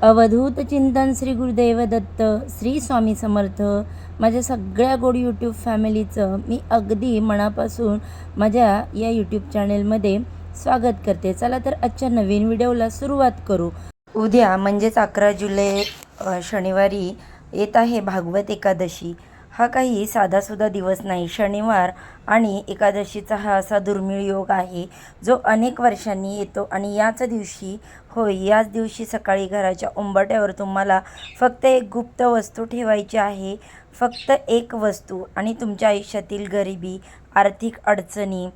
अवधूत चिंतन श्री गुरुदेव दत्त, श्री स्वामी समर्थ. माझ्या सगळ्या गोड यूट्यूब फॅमिलीचं मी अगदी मनापासून माझ्या या यूट्यूब चॅनेलमध्ये स्वागत करते. चला तर आजच्या नवीन व्हिडिओला सुरुवात करू. उद्या म्हणजेच 11 जुलै शनिवारी येत आहे भागवत एकादशी. हा काही साधासुद्धा दिवस नाही. शनिवार आणि एकादशीचा हा असा दुर्मिळ योग आहे जो अनेक वर्षांनी येतो आणि याच दिवशी सकाळी घराच्या उंबरठ्यावर तुम्हाला फक्त एक गुप्त वस्तू ठेवायची आहे. फक्त एक वस्तू, आणि तुमच्या आयुष्यातील गरिबी, आर्थिक अडचणी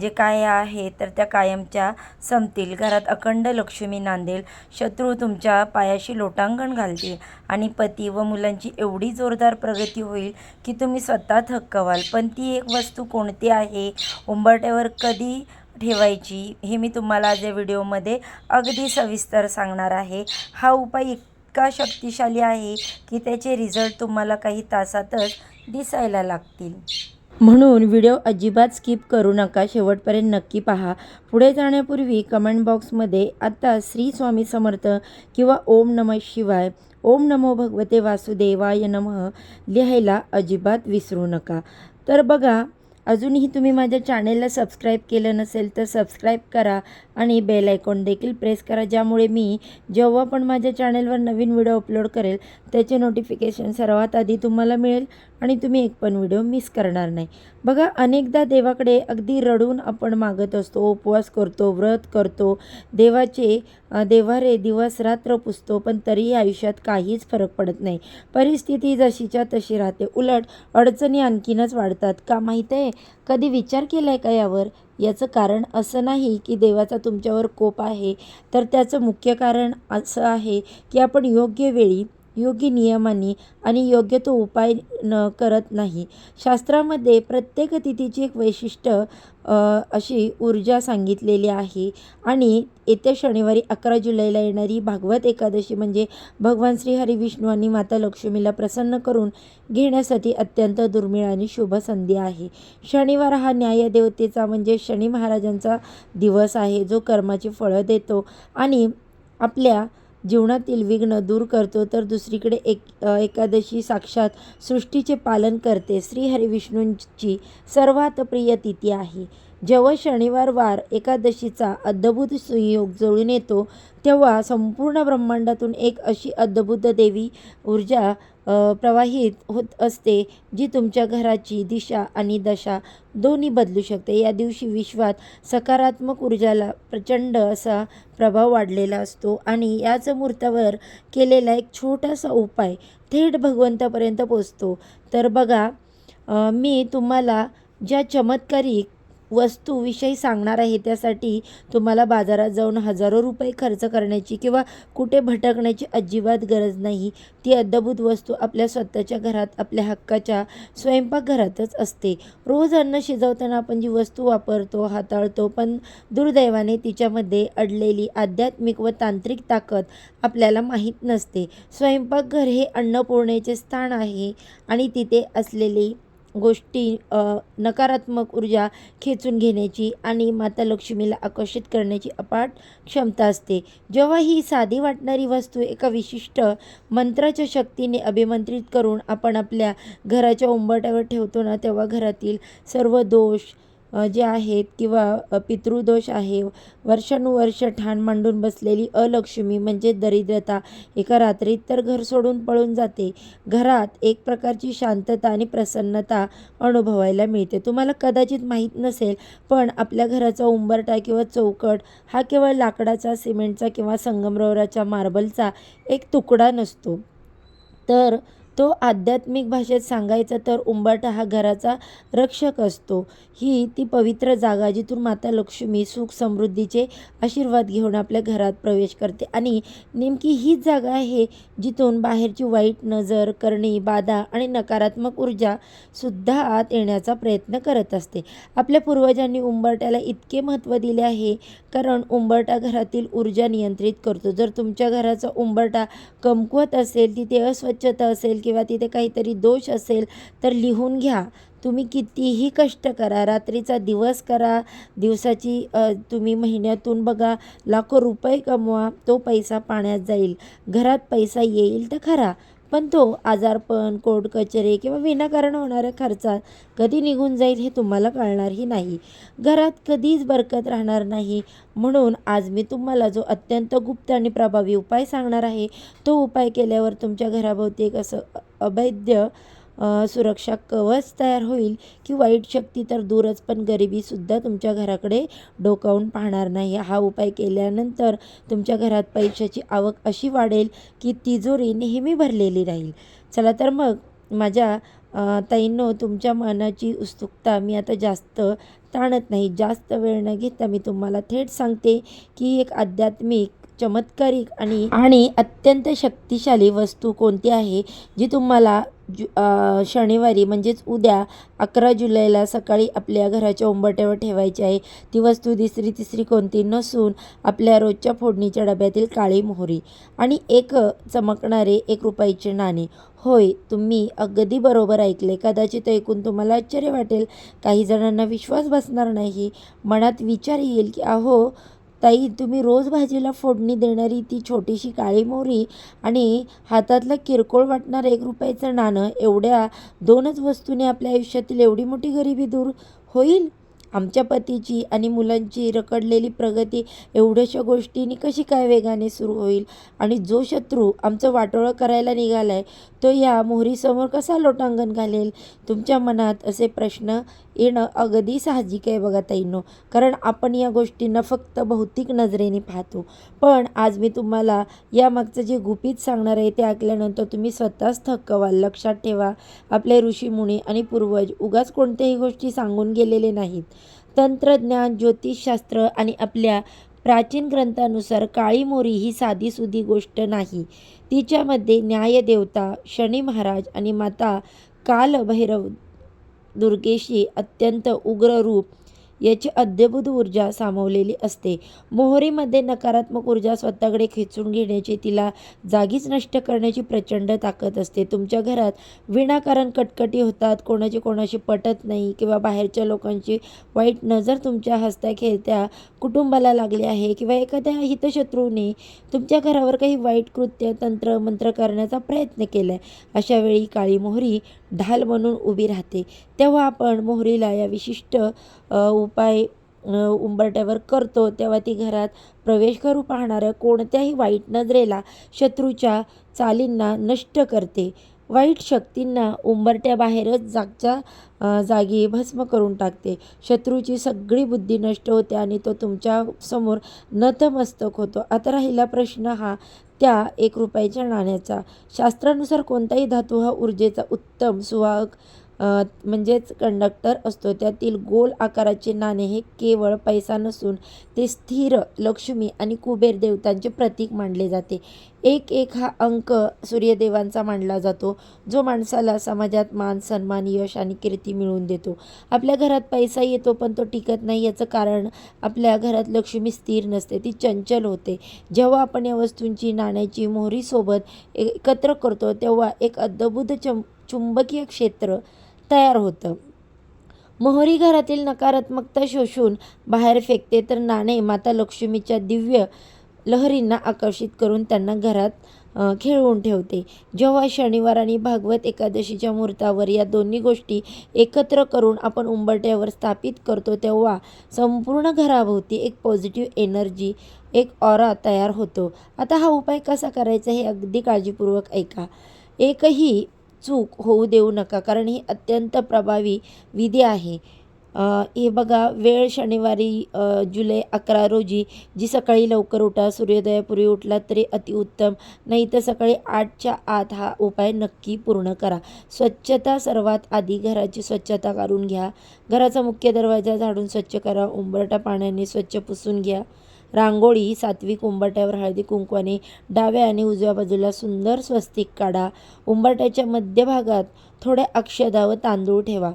जे काय आहे तर त्या कायमच्या संपतील. घरात अखंड लक्ष्मी नांदेल. शत्रू तुमच्या पायाशी लोटांगण घालतील आणि पती व मुलांची एवढी जोरदार प्रगती होईल की तुम्ही स्वतः थक्क व्हाल. पण ती एक वस्तू कोणती आहे, उंबरठ्यावर कधी ठेवायची, हे मी तुम्हाला आज या व्हिडिओमध्ये अगदी सविस्तर सांगणार आहे. हा उपाय इतका शक्तिशाली आहे की त्याचे रिझल्ट तुम्हाला काही तासातच दिसायला लागतील. म्हणून व्हिडिओ अजिबात स्किप करू नका, शेवटपर्यंत नक्की पहा. पुढे जाण्यापूर्वी कमेंट बॉक्समध्ये आता श्री स्वामी समर्थ किंवा ओम नमः शिवाय, ओम नमो भगवते वासुदेवाय नमः लिहायला अजिबात विसरू नका. तर बघा, अजूनही तुम्ही माझ्या चॅनेलला सबस्क्राईब केलं नसेल तर सबस्क्राईब करा आणि बेल आयकॉन देखील प्रेस करा, ज्यामुळे मी जेव्हा पण माझ्या चॅनेलवर नवीन व्हिडिओ अपलोड करेल त्याचे नोटिफिकेशन सर्वात आधी तुम्हाला मिळेल आणि तुम्ही एक पण व्हिडिओ मिस करणार नाही. बघा, अनेकदा देवाकडे अगदी रडून आपण मागत असतो, उपवास करतो, व्रत करतो, देवाचे देवारे दिवस रात्र पुसतो, पण तरीही आयुष्यात काहीच फरक पडत नाही. परिस्थिती जशीच्या तशी राहते. उलट अडचणी आणखीनच वाढतात. का माहीत आहे? कधी विचार केला आहे का यावर? याचं कारण असं नाही की देवाचा तुमच्यावर कोप आहे, तर त्याचं मुख्य कारण असं आहे की आपण योग्य वेळी, योग्य नियमांनी आणि योग्य तो उपाय करत नाही. शास्त्रामध्ये प्रत्येक तिथीची एक वैशिष्ट्य अशी ऊर्जा सांगितलेली आहे आणि येत्या शनिवारी 11 जुलैला येणारी भागवत एकादशी म्हणजे भगवान श्री हरी विष्णू आणि माता लक्ष्मीला प्रसन्न करून घेण्यासाठी अत्यंत दुर्मिळ आणि शुभ संधी आहे. शनिवार हा न्यायदेवतेचा म्हणजे शनी महाराजांचा दिवस आहे, जो कर्माची फळं देतो आणि आपल्या जीवनातील विघ्न दूर करतो. तर दुसरीकडे एकादशी साक्षात सृष्टीचे पालन करते. श्री हरी विष्णूंची सर्वात प्रिय तिथी आहे. जेव्हा शनिवार वार एकादशीचा अद्भुत संयोग जुळून येतो तेव्हा संपूर्ण ब्रह्मांडातून एक अशी अद्भुत देवी ऊर्जा प्रवाहित होत असते जी तुमच्या घराची दिशा आणि दशा दोन्ही बदलू शकते. या दिवशी विश्वात सकारात्मक ऊर्जाला प्रचंड असा प्रभाव वाढलेला असतो आणि याच मुहूर्तावर केलेला एक छोटासा उपाय थेट भगवंतापर्यंत पोचतो. तर बघा, मी तुम्हाला ज्या चमत्कारिक वस्तूविषयी सांगणार आहे त्यासाठी तुम्हाला बाजारात जाऊन हजारो रुपये खर्च करण्याची किंवा कुठे भटकण्याची अजिबात गरज नाही. ती अद्भुत वस्तू आपल्या स्वतःच्या घरात, आपल्या हक्काच्या स्वयंपाकघरातच असते. रोज अन्न शिजवताना आपण जी वस्तू वापरतो, हाताळतो, पण दुर्दैवाने तिच्यामध्ये अडलेली आध्यात्मिक व तांत्रिक ताकद आपल्याला माहीत नसते. स्वयंपाकघर हे अन्नपूर्णेचे स्थान आहे आणि तिथे असलेली गोष्टी नकारात्मक ऊर्जा खेचून घेण्याची आणि माता लक्ष्मीला आकर्षित करण्याची अफाट क्षमता असते. जेव्हा ही साधी वाटणारी वस्तू एका विशिष्ट मंत्राच्या शक्तीने अभिमंत्रित करून आपण आपल्या घराच्या उंबरठ्यावर ठेवतो ना, तेव्हा घरातील सर्व दोष जे आहेत किंवा पितृदोष आहे, वर्षानुवर्ष ठाण मांडून बसलेली अलक्ष्मी म्हणजे दरिद्रता एका रात्रीत तर घर सोडून पळून जाते. घरात एक प्रकारची शांतता आणि प्रसन्नता अनुभवायला मिळते. तुम्हाला कदाचित माहीत नसेल, पण आपल्या घराचा उंबरठा किंवा चौकट हा केवळ लाकडाचा, सिमेंटचा किंवा संगमरवराच्या मार्बलचा एक तुकडा नसतो. तर तो आध्यात्मिक भाषेत सांगायचा तर उंबरठा हा घराचा रक्षक असतो. ही ती पवित्र जागा जिथून माता लक्ष्मी सुख समृद्धीचे आशीर्वाद घेऊन आपल्या घरात प्रवेश करते आणि नेमकी हीच जागा आहे जिथून बाहेरची वाईट नजर, करणी, बाधा आणि नकारात्मक ऊर्जा सुद्धा आत येण्याचा प्रयत्न करत असते. आपल्या पूर्वजांनी उंबरठ्याला इतके महत्त्व दिले आहे कारण उंबरठा घरातील ऊर्जा नियंत्रित करतो. जर तुमच्या घराचा उंबरठा कमकुवत असेल, तिथे अस्वच्छता असेल किंवा तिथे काहीतरी दोष असेल तर लिहून घ्या. तुम्ही कितीही कष्ट करा, रात्रीचा दिवस करा, दिवसाची तुम्ही महिन्यातून बघा लाखो रुपये कमवा, तो पैसा पाण्यात जाईल. घरात पैसा येईल तर खरा, पण तो आजारपण, कोर्ट कचेरी किंवा विनाकारण होणाऱ्या खर्चात कधी निघून जाईल हे तुम्हाला कळणारही नाही. घरात कधीच बरकत राहणार नाही. म्हणून आज मी तुम्हाला जो अत्यंत गुप्त आणि प्रभावी उपाय सांगणार आहे, तो उपाय केल्यावर तुमच्या घराभोवती एक असं अभेद्य सुरक्षा कवच तयार होईल की वाईट शक्ती तर दूरच, पण गरिबीसुद्धा तुमच्या घराकडे डोकावून पाहणार नाही. हा उपाय केल्यानंतर तुमच्या घरात पैशाची आवक अशी वाढेल की तिजोरी नेहमी भरलेली राहील. चला तर मग माझ्या ताईंनो, तुमच्या मनाची उत्सुकता मी आता जास्त ताणत नाही. जास्त वेळ न घेता मी तुम्हाला थेट सांगते की एक आध्यात्मिक, चमत्कारिक आणि अत्यंत शक्तिशाली वस्तू कोणती आहे, जी तुम्हाला शनिवारी म्हणजेच उद्या 11 जुलैला सकाळी आपल्या घराच्या उंबरठ्यावर ठेवायची आहे. ती वस्तू तिसरी कोणती नसून आपल्या रोजच्या फोडणीच्या डब्यातील काळी मोहरी आणि एक चमकणारे 1 रुपयाचे नाणे. होय, तुम्ही अगदी बरोबर ऐकले. कदाचित ऐकून तुम्हाला आश्चर्य वाटेल, काही जणांना विश्वास बसणार नाही. मनात विचार येईल की अहो ताई, तुम्ही रोज भाजीला फोडणी देणारी ती छोटीशी काळी मोहरी आणि हातातलं किरकोळ वाटणारं 1 रुपयाचं नाणं, एवढ्या 2च वस्तूने आपल्या आयुष्यातील एवढी मोठी गरिबी दूर होईल? आमच्या पतीची आणि मुलांची रखडलेली प्रगती एवढ्याशा गोष्टींनी कशी काय वेगाने सुरू होईल? आणि जो शत्रू आमचं वाटोळं करायला निघालाय, तो या मोहरीसमोर कसा लोटांगण घालेल? तुमच्या मनात असे प्रश्न येणं अगदी साहजिक आहे बघा ताईंनो, कारण आपण या गोष्टींना फक्त भौतिक नजरेने पाहतो. पण आज मी तुम्हाला यामागचं जे गुपित सांगणार आहे ते ऐकल्यानंतर तुम्ही स्वतःच थक्क व्हाल. लक्षात ठेवा, आपले ऋषीमुनी आणि पूर्वज उगाच कोणत्याही गोष्टी सांगून गेलेले नाहीत. तंत्रज्ञान, ज्योतिषशास्त्र आणि आपल्या प्राचीन ग्रंथानुसार काळी मोहरी ही साधीसुधी गोष्ट नाही. तिच्यामध्ये न्यायदेवता शनी महाराज आणि माता कालभैरव दुर्गेशी अत्यंत उग्र रूप याची अद्भुत ऊर्जा सामावलेली असते. मोहरीमध्ये नकारात्मक ऊर्जा स्वतःकडे खेचून घेण्याची, तिला जागीच नष्ट करण्याची प्रचंड ताकद असते. तुमच्या घरात विनाकारण कटकटी होतात, कोणाची पटत नाही किंवा बाहेरच्या लोकांची वाईट नजर तुमच्या हसत्या खेळत्या कुटुंबाला लागली आहे किंवा एखाद्या हितशत्रूने तुमच्या घरावर काही वाईट कृत्य, तंत्र मंत्र करण्याचा प्रयत्न केला आहे, अशा वेळी काळी मोहरी ढाल म्हणून उभी राहते. तेव्हा आपण मोहरीला या विशिष्ट उपाय उंबरठ्यावर करतो, तेव्हा ती घरात प्रवेश करू पाहणाऱ्या कोणत्याही वाईट नजरेला, शत्रूच्या चालींना नष्ट करते. वाईट शक्तींना उंबरठ्याबाहेरच जागच्या जागी भस्म करून टाकते. शत्रूची सगळी बुद्धी नष्ट होते आणि तो तुमच्या समोर नतमस्तक होतो. आता राहिला प्रश्न हा त्या 1 रुपयाच्या नाण्याचा. शास्त्रानुसार कोणताही धातू हा ऊर्जेचा उत्तम सुवाहक म्हणजेच कंडक्टर असतो. त्यातील गोल आकाराचे नाणे हे केवळ पैसा नसून ते स्थिर, लक्ष्मी आणि कुबेर देवतांचे प्रतीक मानले जाते. 1 हा अंक सूर्यदेवांचा मानला जातो, जो माणसाला समाजात मान, सन्मान, यश आणि कीर्ती मिळवून देतो. आपल्या घरात पैसा येतो पण तो टिकत नाही. याचं कारण आपल्या घरात लक्ष्मी स्थिर नसते, ती चंचल होते. जेव्हा आपण या वस्तूंची, नाण्याची मोहरीसोबत एकत्र करतो तेव्हा एक अद्भुत चुंबकीय क्षेत्र तयार होतं. मोहरी घरातील नकारात्मकता शोषून बाहेर फेकते, तर नाणे माता लक्ष्मीच्या दिव्य लहरींना आकर्षित करून त्यांना घरात खेळवून ठेवते. जेव्हा शनिवार आणि भागवत एकादशीच्या मुहूर्तावर या दोन्ही गोष्टी एकत्र करून आपण उंबरठ्यावर स्थापित करतो, तेव्हा संपूर्ण घराभोवती एक पॉझिटिव्ह एनर्जी, एक ऑरा तयार होतो. आता हा उपाय कसा करायचा हे अगदी काळजीपूर्वक ऐका. एकही चूक होऊ देऊ नका, कारण ही अत्यंत प्रभावी विधी आहे. हे बघा, वेळ शनिवारी जुलै 11 रोजी, जी सकाळी लवकर उठा. सूर्योदयापूर्वी उठला तरी अतिउत्तम, नाही तर सकाळी 8च्या आत हा उपाय नक्की पूर्ण करा. स्वच्छता, सर्वात आधी घराची स्वच्छता करून घ्या. घराचा मुख्य दरवाजा झाडून स्वच्छ करा. उंबरठा पाण्याने स्वच्छ पुसून घ्या. रांगोळी सात्विक उंबरठ्यावर हळदी कुंकवाने डाव्या आणि उजव्या बाजूला सुंदर स्वस्तिक काढा. उंबरठ्याच्या मध्यभागात थोड्या अक्षदा व तांदूळ ठेवा.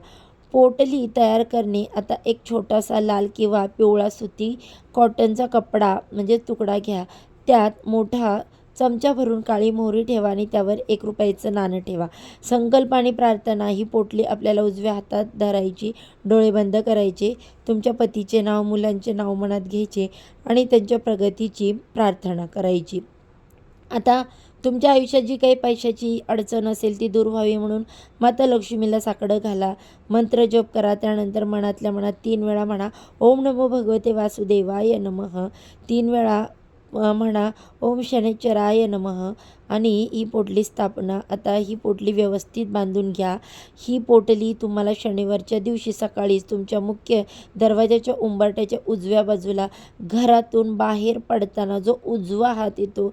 पोटली तयार करणे. आता एक छोटासा लाल किंवा पिवळा सुती कॉटनचा कपडा म्हणजे तुकडा घ्या. त्यात मोठा चमचा भरून काळी मोहरी ठेवा आणि त्यावर 1 रुपयाचं नाणं ठेवा. संकल्प आणि प्रार्थना. ही पोटली आपल्याला उजव्या हातात धरायची, डोळे बंद करायचे. तुमच्या पतीचे नाव, मुलांचे नाव मनात घ्यायचे आणि त्यांच्या प्रगतीची प्रार्थना करायची. आता तुमच्या आयुष्यात जी काही पैशाची अडचण असेल ती दूर व्हावी म्हणून माता लक्ष्मीला साकडं घाला, मंत्र जप करा. त्यानंतर मनातल्या मनात 3 वेळा म्हणा ओम नमो भगवते वासुदेवाय नमः. 3 वेळा म्हणा ओम शनैश्चराय नमः आणि ही पोटली स्थापना. आता ही पोटली व्यवस्थित बांधून घ्या. ही पोटली तुम्हाला शनिवारच्या दिवशी सकाळीच तुमच्या मुख्य दरवाजाच्या उंबरठ्याच्या उजव्या बाजूला घरातून बाहेर पडताना जो उजवा हात येतो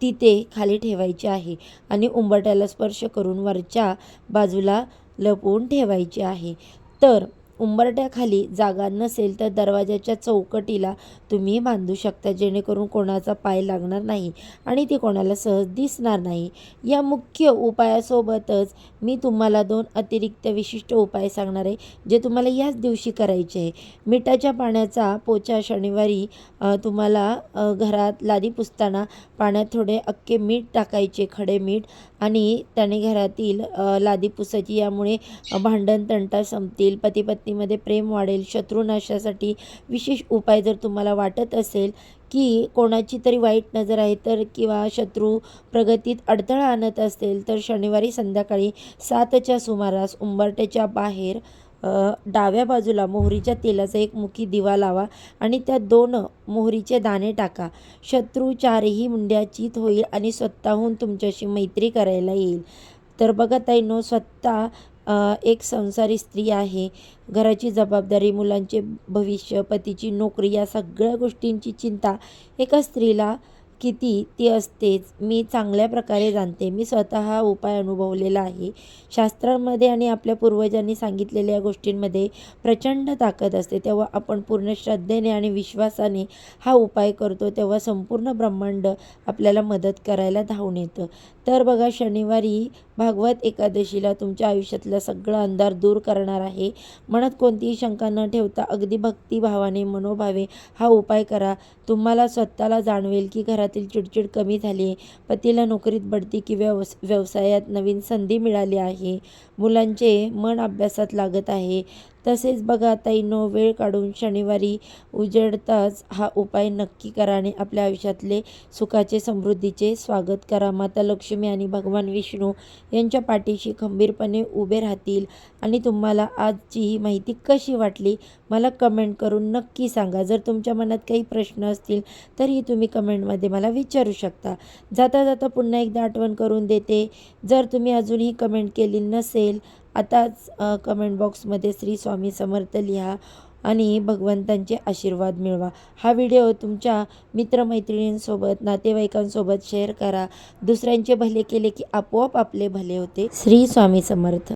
तिथे खाली ठेवायची आहे आणि उंबरठ्याला स्पर्श करून वरच्या बाजूला लपवून ठेवायची आहे. तर उंबरठ्याखाली जागा नसेल तर दरवाजाच्या चौकटीला तुम्ही बांधू शकता, जेणेकरून कोणाचा पाय लागणार नाही आणि ती कोणाला सहज दिसणार नाही. या मुख्य उपायासोबतच मी तुम्हाला 2 अतिरिक्त विशिष्ट उपाय सांगणार आहे, जे तुम्हाला याच दिवशी करायचे आहे. मिठाच्या पाण्याचा पोचा शनिवारी तुम्हाला घरात लादी पुसताना पाण्यात थोडे अख्खे मीठ टाकायचे, खडे मीठ, आणि त्याने घरातील लादी पुसायची. यामुळे भांडण तंटा संपतील, पती पत्नीमध्ये प्रेम वाढेल. शत्रुनाशासाठी विशेष उपाय. जर तुम्हाला वाटत असेल की कोणाची तरी वाईट नजर आहे तर किंवा शत्रू प्रगतीत अडथळा आणत असेल तर शनिवारी संध्याकाळी 7च्या सुमारास उंबरठ्याच्या बाहेर डाव्या बाजूला मोहरीच्या तेलाचा 1 मुठी दिवा लावा आणि त्यात 2 मोहरीचे दाणे टाका. शत्रू 4ही मुंड्या चित होईल आणि स्वतःहून तुमच्याशी मैत्री करायला येईल. तर बघा ताईंनो, स्वतः एक संसारी स्त्री आहे. घराची जबाबदारी, मुलांचे भविष्य, पतीची नोकरी या सगळ्या गोष्टींची चिंता एका स्त्रीला किती ती असतेच, मी चांगल्या प्रकारे जाणते. मी स्वतः हा उपाय अनुभवलेला आहे. शास्त्रांमध्ये आणि आपल्या पूर्वजांनी सांगितलेल्या गोष्टींमध्ये प्रचंड ताकद असते. तेव्हा आपण पूर्ण श्रद्धेने आणि विश्वासाने हा उपाय करतो, तेव्हा संपूर्ण ब्रह्मांड आपल्याला मदत करायला धावून येतं. तर बघा, शनिवारी भागवत एकादशीला तुमच्या आयुष्यातला सगळा अंधार दूर करणार आहे. मनात कोणतीही शंका न ठेवता अगदी भक्तिभावाने मनोभावे हा उपाय करा. तुम्हाला स्वतःला जाणवेल की घरातील चिडचिड कमी झाली आहे, पतीला नोकरीत बढती की व्यवसायात नवीन संधी मिळाली आहे, मुलांचे मन अभ्यासात लागत आहे. तसेच बघा ताईंनो, वेळ काढून शनिवारी उजेडताच हा उपाय नक्की करा आणि आपल्या आयुष्यातले सुखाचे, समृद्धीचे स्वागत करा. माता लक्ष्मी आणि भगवान विष्णू यांच्या पाठीशी खंबीरपणे उभे राहतील. आणि तुम्हाला आजची ही माहिती कशी वाटली मला कमेंट करून नक्की सांगा. जर तुमच्या मनात काही प्रश्न असतील तरी तुम्ही कमेंटमध्ये मला विचारू शकता. जाता जाता पुन्हा एकदा आठवण करून देते, जर तुम्ही अजूनही कमेंट केली नसेल आताच कमेंट बॉक्समध्ये श्री स्वामी समर्थ लिहा आणि भगवंतांचे आशीर्वाद मिळवा. हा व्हिडिओ तुमच्या मित्रमैत्रिणींसोबत, नातेवाईकांसोबत शेअर करा. दुसऱ्यांचे भले केले की आपोआप आपले भले होते. श्री स्वामी समर्थ.